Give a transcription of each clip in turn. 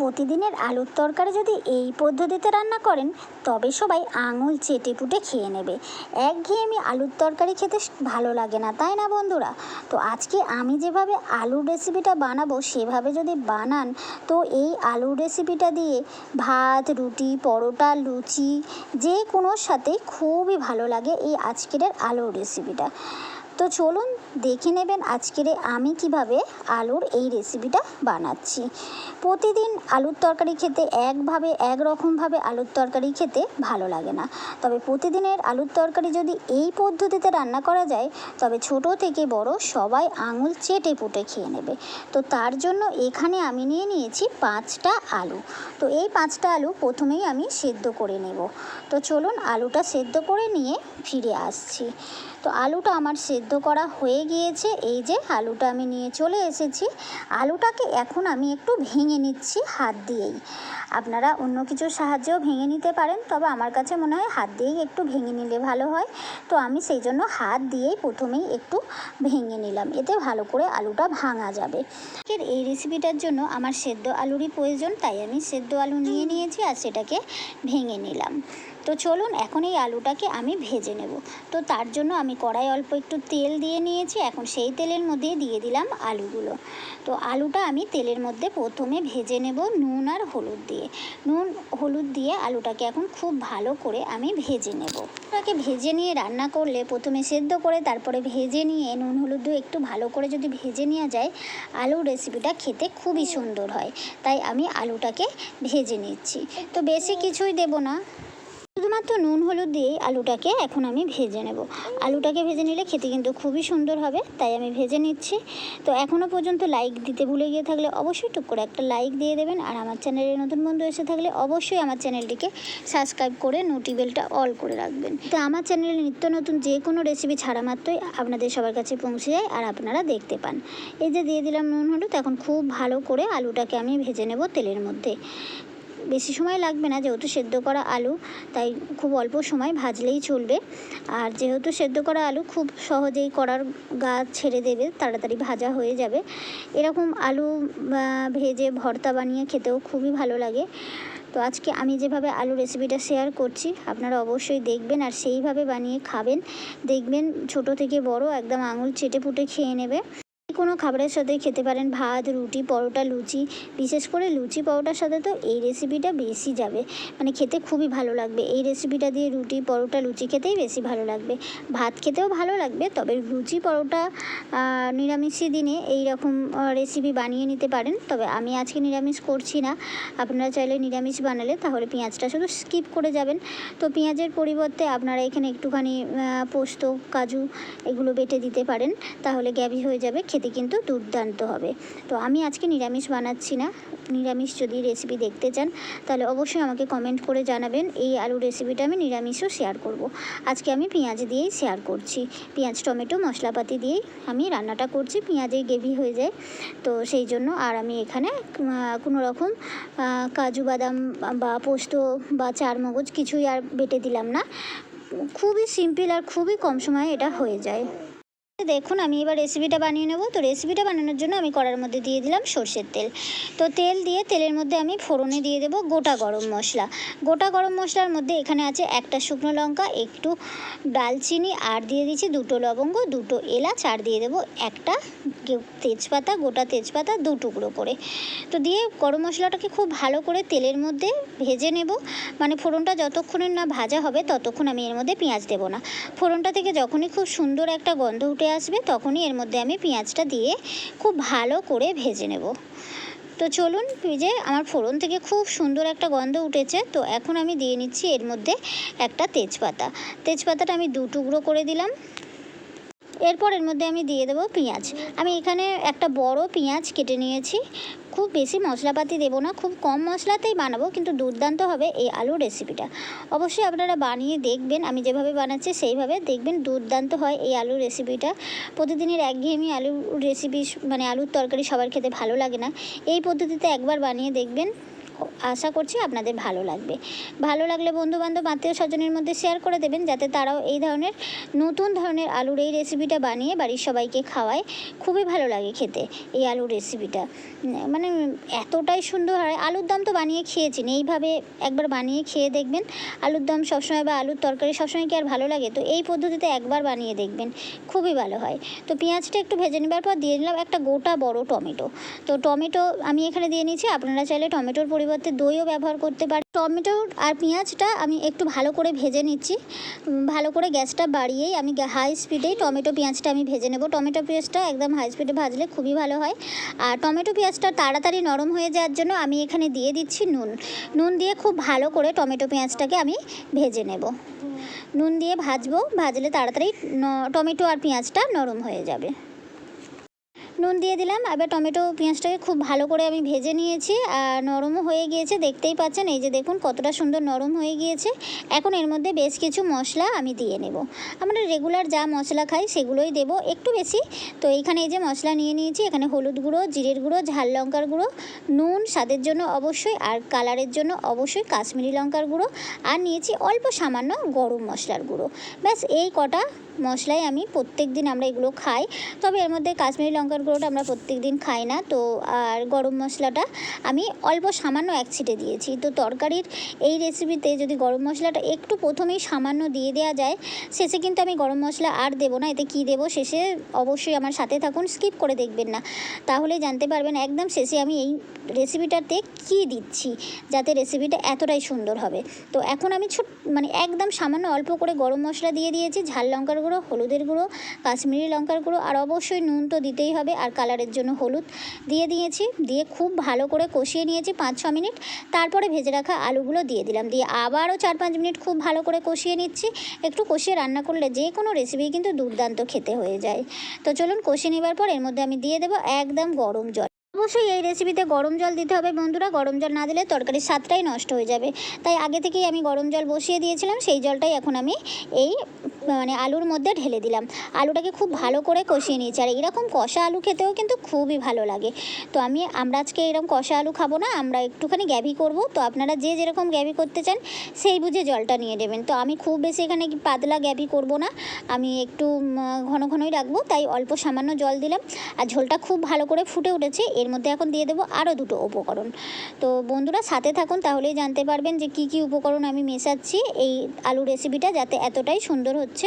প্রতিদিনের আলুর তরকারি যদি এই পদ্ধতিতে রান্না করেন তবে সবাই আঙুল চেটে পুটে খেয়ে নেবে। একঘেয়েমি আলুর তরকারি খেতে ভালো লাগে না, তাই না বন্ধুরা? তো আজকে আমি যেভাবে আলুর রেসিপিটা বানাবো সেভাবে যদি বানান তো এই আলুর রেসিপিটা দিয়ে ভাত, রুটি, পরোটা, লুচি যে কোনোর সাথেই খুবই ভালো লাগে এই আজকের আলুর রেসিপিটা। তো চলুন দেখে নেবেন আজকের আমি কিভাবে আলুর এই রেসিপিটা বানাচ্ছি। প্রতিদিন আলুর তরকারি খেতে একরকমভাবে আলুর তরকারি খেতে ভালো লাগে না, তবে প্রতিদিনের আলুর তরকারি যদি এই পদ্ধতিতে রান্না করা যায় তবে ছোট থেকে বড় সবাই আঙুল চেটে পুটে খেয়ে নেবে। তো তার জন্য এখানে আমি নিয়ে নিয়েছি 5টা আলু। তো এই 5টা আলু প্রথমেই আমি সেদ্ধ করে নেব। তো চলুন আলুটা সেদ্ধ করে নিয়ে ফিরে আসছি। তো আলুটা আমার সেদ্ধ করা হয়ে গিয়েছে। এই যে আলুটা আমি নিয়ে চলে এসেছি। আলুটাকে এখন আমি একটু ভেঙে নিচ্ছি হাত দিয়েই। আপনারা অন্য কিছুর সাহায্যেও ভেঙে নিতে পারেন, তবে আমার কাছে মনে হয় হাত দিয়েই একটু ভেঙে নিলে ভালো হয়। তো আমি সেই জন্য হাত দিয়েই প্রথমেই একটু ভেঙে নিলাম, এতে ভালো করে আলুটা ভাঙা যাবে। এই রেসিপিটার জন্য আমার সেদ্ধ আলুরই প্রয়োজন, তাই আমি সেদ্ধ আলু নিয়ে নিয়েছি আর সেটাকে ভেঙে নিলাম। তো চলুন এখন এই আলুটাকে আমি ভেজে নেব। তো তার জন্য আমি কড়াই অল্প একটু তেল দিয়ে নিয়েছি। এখন সেই তেলের মধ্যে দিয়ে দিলাম আলুগুলো। তো আলুটা আমি তেলের মধ্যে প্রথমে ভেজে নেব নুন আর হলুদ দিয়ে। নুন হলুদ দিয়ে আলুটাকে এখন খুব ভালো করে আমি ভেজে নেব। আলুটাকে ভেজে নিয়ে রান্না করলে প্রথমে সেদ্ধ করে তারপরে ভেজে নিয়ে নুন হলুদ দিয়ে একটু ভালো করে যদি ভেজে নেওয়া যায় আলুর রেসিপিটা খেতে খুবই সুন্দর হয়। তাই আমি আলুটাকে ভেজে নিচ্ছি। তো বেশি কিছুই দেব না, শুধুমাত্র নুন হলুদ দিয়েই আলুটাকে এখন আমি ভেজে নেব। আলুটাকে ভেজে নিলে খেতে কিন্তু খুবই সুন্দর হবে, তাই আমি ভেজে নিচ্ছি। তো এখনও পর্যন্ত লাইক দিতে ভুলে গিয়ে থাকলে অবশ্যই টুক করে একটা লাইক দিয়ে দেবেন। আর আমার চ্যানেলে নতুন বন্ধু এসে থাকলে অবশ্যই আমার চ্যানেলটিকে সাবস্ক্রাইব করে নোটিবেলটা অল করে রাখবেন। তো আমার চ্যানেলে নিত্য নতুন যে কোনো রেসিপি ছাড়া মাত্রই আপনাদের সবার কাছে পৌঁছে যায় আর আপনারা দেখতে পান। এই যে দিয়ে দিলাম নুন হলুদ। এখন খুব ভালো করে আলুটাকে আমি ভেজে নেব তেলের মধ্যে। বেশি সময় লাগবে না, যেহেতু সেদ্ধ করা আলু, তাই খুব অল্প সময় ভাজলেই চলবে। আর যেহেতু সেদ্ধ করা আলু খুব সহজেই কড়ার গা ছেড়ে দেবে, তাড়াতাড়ি ভাজা হয়ে যাবে। এরকম আলু ভেজে ভর্তা বানিয়ে খেতেও খুবই ভালো লাগে। তো আজকে আমি যেভাবে আলু রেসিপিটা শেয়ার করছি আপনারা অবশ্যই দেখবেন আর সেইভাবে বানিয়ে খাবেন। দেখবেন ছোট থেকে বড় একদম আঙুল চেটে পুটে খেয়ে নেবে। কোনো খাবারের সাথে খেতে পারেন, ভাত, রুটি, পরোটা, লুচি। বিশেষ করে লুচি পরোটার সাথে তো এই রেসিপিটা বেশি যাবে, মানে খেতে খুবই ভালো লাগবে। এই রেসিপিটা দিয়ে রুটি, পরোটা, লুচি খেতেই বেশি ভালো লাগবে। ভাত খেতেও ভালো লাগবে, তবে লুচি পরোটা নিরামিষি দিনে এই রকম রেসিপি বানিয়ে নিতে পারেন। তবে আমি আজকে নিরামিষ করছি না, আপনারা চাইলে নিরামিষ বানালে তাহলে পেঁয়াজটা শুধু স্কিপ করে যাবেন। তো পেঁয়াজের পরিবর্তে আপনারা এখানে একটুখানি পোস্ত, কাজু এগুলো বেটে দিতে পারেন, তাহলে গ্রেভি হয়ে যাবে, খেতে কিন্তু দুর্দান্ত হবে। তো আমি আজকে নিরামিষ বানাচ্ছি না। নিরামিষ যদি রেসিপি দেখতে চান তাহলে অবশ্যই আমাকে কমেন্ট করে জানাবেন। এই আলুর রেসিপিটা আমি নিরামিষও শেয়ার করব। আজকে আমি পেঁয়াজ দিয়েই শেয়ার করছি। পেঁয়াজ, টমেটো, মশলাপাতি দিয়েই আমি রান্নাটা করছি, পেঁয়াজের গ্রেভি হয়ে যায়। তো সেই জন্য আর আমি এখানে কোনো রকম কাজু বাদাম বা পোস্ত বা চারমগজ কিছুই আর বেটে দিলাম না। খুবই সিম্পল আর খুবই কম সময়ে এটা হয়ে যায়। দেখুন আমি এবার রেসিপিটা বানিয়ে নেব। তো রেসিপিটা বানানোর জন্য আমি কড়ার মধ্যে দিয়ে দিলাম সর্ষের তেল। তো তেল দিয়ে তেলের মধ্যে আমি ফোড়নে দিয়ে দেব গোটা গরম মশলা। গোটা গরম মশলার মধ্যে এখানে আছে একটা শুকনো লঙ্কা, একটু ডালচিনি, আর দিয়ে দিচ্ছি 2টো লবঙ্গ, 2টো এলাচ, আর দিয়ে দেবো একটা তেজপাতা, গোটা তেজপাতা 2 টুকরো করে। তো দিয়ে গরম মশলাটাকে খুব ভালো করে তেলের মধ্যে ভেজে নেব। মানে ফোড়নটা যতক্ষণে না ভাজা হবে ততক্ষণ আমি এর মধ্যে পেঁয়াজ দেবো না। ফোড়নটা থেকে যখনই খুব সুন্দর একটা গন্ধ উঠে আসবে তখনই এর মধ্যে আমি পেঁয়াজটা দিয়ে খুব ভালো করে ভেজে নেব। তো চলুন, ভেজে আমার ফোড়ন থেকে খুব সুন্দর একটা গন্ধ উঠেছে। তো এখন আমি দিয়ে নিচ্ছি এর মধ্যে একটা তেজপাতা। তেজপাতাটা আমি 2 টুকরো করে দিলাম। এরপর এর মধ্যে আমি দিয়ে দেবো পেঁয়াজ। আমি এখানে একটা বড় পেঁয়াজ কেটে নিয়েছি। খুব বেশি মশলাপাতি দেবো না, খুব কম মশলাতেই বানাবো, কিন্তু দুর্দান্ত হবে এই আলুর রেসিপিটা। অবশ্যই আপনারা বানিয়ে দেখবেন, আমি যেভাবে বানাচ্ছি সেইভাবে দেখবেন, দুর্দান্ত হয় এই আলুর রেসিপিটা। প্রতিদিনের একঘেয়েমি আলুর রেসিপি মানে আলুর তরকারি সবার খেতে ভালো লাগে না, এই পদ্ধতিতে একবার বানিয়ে দেখবেন, আশা করছি আপনাদের ভালো লাগবে। ভালো লাগলে বন্ধুবান্ধব আত্মীয় স্বজনের মধ্যে শেয়ার করে দেবেন, যাতে তারাও এই ধরনের নতুন ধরনের আলুর এই রেসিপিটা বানিয়ে বাড়ির সবাইকে খাওয়ায়। খুবই ভালো লাগে খেতে এই আলুর রেসিপিটা, মানে এতটাই সুন্দর হয়। আলুর দম তো বানিয়ে খেয়েছেন, এইভাবে একবার বানিয়ে খেয়ে দেখবেন। আলুর দম সবসময় বা আলুর তরকারি সবসময় কি আর ভালো লাগে? তো এই পদ্ধতিতে একবার বানিয়ে দেখবেন, খুবই ভালো হয়। তো পেঁয়াজটা একটু ভেজে নেবার পর দিয়ে দিলাম একটা গোটা বড় টমেটো। তো টমেটো আমি এখানে দিয়ে নিয়েছি, আপনারা চাইলে টমেটোর পরিবর্তে দইও ব্যবহার করতে পারেন। টমেটো আর পেঁয়াজটা আমি একটু ভালো করে ভেজে নিচ্ছি। ভালো করে গ্যাসটা বাড়িয়েই আমি হাই স্পিডেই টমেটো পেঁয়াজটা আমি ভেজে নেব। টমেটো পেঁয়াজটা একদম হাই স্পিডে ভাজলে খুবই ভালো হয়। আর টমেটো পেঁয়াজটা তাড়াতাড়ি নরম হয়ে যাওয়ার জন্য আমি এখানে দিয়ে দিচ্ছি নুন দিয়ে খুব ভালো করে টমেটো পেঁয়াজটাকে আমি ভেজে নেব। নুন দিয়ে ভাজলে তাড়াতাড়ি টমেটো আর পেঁয়াজটা নরম হয়ে যাবে। নুন দিয়ে দিলাম। এবার টমেটো পেঁয়াজটাকে খুব ভালো করে আমি ভেজে নিয়েছি, আর নরমও হয়ে গিয়েছে, দেখতেই পাচ্ছেন। এই যে দেখুন কতটা সুন্দর নরম হয়ে গিয়েছে। এখন এর মধ্যে বেশ কিছু মশলা আমি দিয়ে নেব। আমরা রেগুলার যা মশলা খাই সেগুলোই দেব, একটু বেশি। তো এইখানে এই যে মশলা নিয়ে নিয়েছি, এখানে হলুদ গুঁড়ো, জিরের গুঁড়ো, ঝাল লঙ্কার গুঁড়ো, নুন স্বাদের জন্য অবশ্যই, আর কালারের জন্য অবশ্যই কাশ্মীরি লঙ্কার গুঁড়ো, আর নিয়েছি অল্প সামান্য গরম মশলার গুঁড়ো। ব্যাস এই কটা মশলাই আমি প্রত্যেক দিন আমরা এগুলো খাই। তবে এর মধ্যে কাশ্মীরি লঙ্কার গুঁড়োটা আমরা প্রত্যেক দিন খাই না। তো আর গরম মশলাটা আমি অল্প সামান্য এক ছিটে দিয়েছি। তো তরকারির এই রেসিপিতে যদি গরম মশলাটা একটু প্রথমেই সামান্য দিয়ে দেওয়া যায়, শেষে কিন্তু আমি গরম মশলা আর দেবো না। এতে কী দেবো শেষে অবশ্যই আমার সাথে থাকুন, স্কিপ করে দেখবেন না, তাহলে জানতে পারবেন একদম শেষে আমি এই রেসিপিটাতে কী দিচ্ছি, যাতে রেসিপিটা এতটাই সুন্দর হবে। তো এখন আমি মানে একদম সামান্য অল্প করে গরম মশলা দিয়ে দিয়েছি, ঝাল লঙ্কার গুঁড়ো, হলুদের গুঁড়ো, কাশ্মীরি লঙ্কার গুঁড়ো, আর অবশ্যই নুন তো দিতেই হবে, আর কালারের জন্য হলুদ দিয়ে দিয়েছি। দিয়ে খুব ভালো করে কষিয়ে নিয়েছি 5-6 মিনিট। তারপরে ভেজে রাখা আলুগুলো দিয়ে দিলাম, দিয়ে আবারও 4-5 মিনিট খুব ভালো করে কষিয়ে নিচ্ছি। একটু কষিয়ে রান্না করলে যে কোনো রেসিপি কিন্তু দুর্দান্ত খেতে হয়ে যায়। তো চলুন কষিয়ে নেবার পর এর মধ্যে আমি দিয়ে দেবো একদম গরম জল। অবশ্যই এই রেসিপিতে গরম জল দিতে হবে বন্ধুরা, গরম জল না দিলে তরকারির স্বাদটাই নষ্ট হয়ে যাবে। তাই আগে থেকেই আমি গরম জল বসিয়ে দিয়েছিলাম, সেই জলটাই এখন আমি এই মানে আলুর মধ্যে ঢেলে দিলাম। আলুটাকে খুব ভালো করে কষিয়ে নিয়েছি, আর এইরকম কষা আলু খেতেও কিন্তু খুবই ভালো লাগে। তো আমরা আজকে এরকম কষা আলু খাবো না, আমরা একটুখানি গ্যাভি করব। তো আপনারা যে যেরকম গ্যাভি করতে চান সেই বুঝে জলটা নিয়ে নেবেন। তো আমি খুব বেশি এখানে পাতলা গ্যাভি করব না, আমি একটু ঘন ঘনই রাখবো, তাই অল্প সামান্য জল দিলাম। আর ঝোলটা খুব ভালো করে ফুটে উঠেছে, এর মধ্যে এখন দিয়ে দেবো আরও 2টো উপকরণ। তো বন্ধুরা সাথে থাকুন, তাহলেই জানতে পারবেন যে কী কী উপকরণ আমি মেশাচ্ছি এই আলু রেসিপিটা যাতে এতটাই সুন্দর হচ্ছে।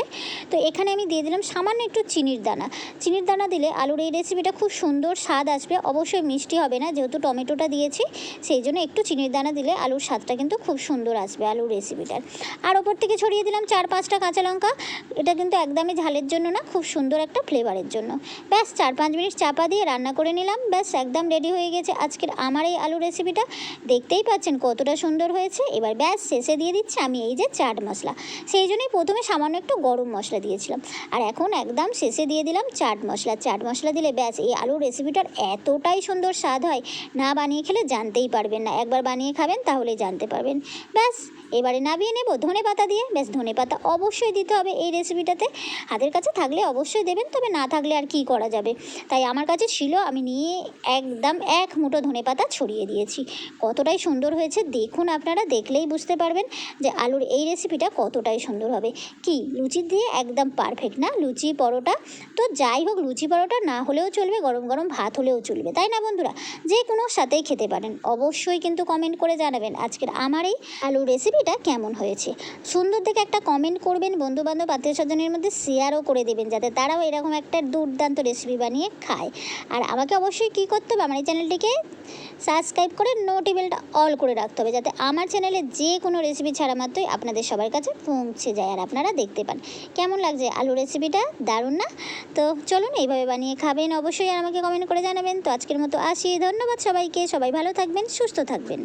তো এখানে আমি দিয়ে দিলাম সামান্য একটু চিনির দানা দিলে আলুর এই রেসিপিটা খুব সুন্দর স্বাদ আসবে। অবশ্যই মিষ্টি হবে না, যেহেতু টমেটোটা দিয়েছি, সেই জন্য একটু চিনির দানা দিলে আলুর স্বাদটা কিন্তু খুব সুন্দর আসবে আলুর রেসিপিটার। আর ওপর থেকে ছড়িয়ে দিলাম 4-5টা কাঁচা লঙ্কা। এটা কিন্তু একদমই ঝালের জন্য না, খুব সুন্দর একটা ফ্লেভারের জন্য। ব্যাস 4-5 মিনিট চাপা দিয়ে রান্না করে নিলাম, ব্যাস একদম রেডি হয়ে গেছে আজকের আমার এই আলু রেসিপিটা। দেখতেই পাচ্ছেন কতটা সুন্দর হয়েছে। এবার ব্যাস শেষে দিয়ে দিচ্ছি আমি এই যে চাট মশলা, সেই জন্যই প্রথমে সামান্য একটু গরম মশলা দিয়েছিলাম, আর এখন একদম শেষে দিয়ে দিলাম চাট মশলা দিলে ব্যাস এই আলু রেসিপিটার এতটাই সুন্দর স্বাদ হয়, না বানিয়ে খেলে জানতেই পারবেন না। একবার বানিয়ে খাবেন তাহলেই জানতে পারবেন। ব্যাস এবারে নামিয়ে নেব ধনেপাতা দিয়ে। ব্যাস ধনেপাতা অবশ্যই দিতে হবে এই রেসিপিটাতে, হাতের কাছে থাকলে অবশ্যই দেবেন, তবে না থাকলে আর কি করা যাবে। তাই আমার কাছে ছিল, আমি নিয়ে একদম 1 মুঠো ধনেপাতা ছড়িয়ে দিয়েছি। কতটাই সুন্দর হয়েছে দেখুন, আপনারা দেখলেই বুঝতে পারবেন যে আলুর এই রেসিপিটা কতটাই সুন্দর হবে। কি লুচি দিয়ে একদম পারফেক্ট না? লুচি পরোটা তো যাই হোক, লুচি পরোটা না হলেও চলবে, গরম গরম ভাত হলেও চলবে, তাই না বন্ধুরা? যে কোনো সাথেই খেতে পারেন। অবশ্যই কিন্তু কমেন্ট করে জানাবেন আজকের আমার এই আলু রেসিপিটা কেমন হয়েছে। সুন্দর দেখে একটা কমেন্ট করবেন, বন্ধুবান্ধব আত্মীয় স্বজনের মধ্যে শেয়ারও করে দেবেন, যাতে তারাও এরকম একটা দুর্দান্ত রেসিপি বানিয়ে খায়। আর আমাকে অবশ্যই কী করতে হবে, আমার এই চ্যানেলটিকে সাবস্ক্রাইব করে নোটিফিকেশনটা অল করে রাখতে হবে, যাতে আমার চ্যানেলে যে কোনো রেসিপি ছাড়া মাত্রই আপনাদের সবার কাছে পৌঁছে যায় আর আপনারা দেখতে পান। কেমন লাগছে আলু রেসিপিটা? দারুণ না? তো চলুন এইভাবে বানিয়ে খাবেন অবশ্যই, আর আমাকে কমেন্ট করে জানাবেন। তো আজকের মতো আসি, ধন্যবাদ সবাইকে, সবাই ভালো থাকবেন, সুস্থ থাকবেন।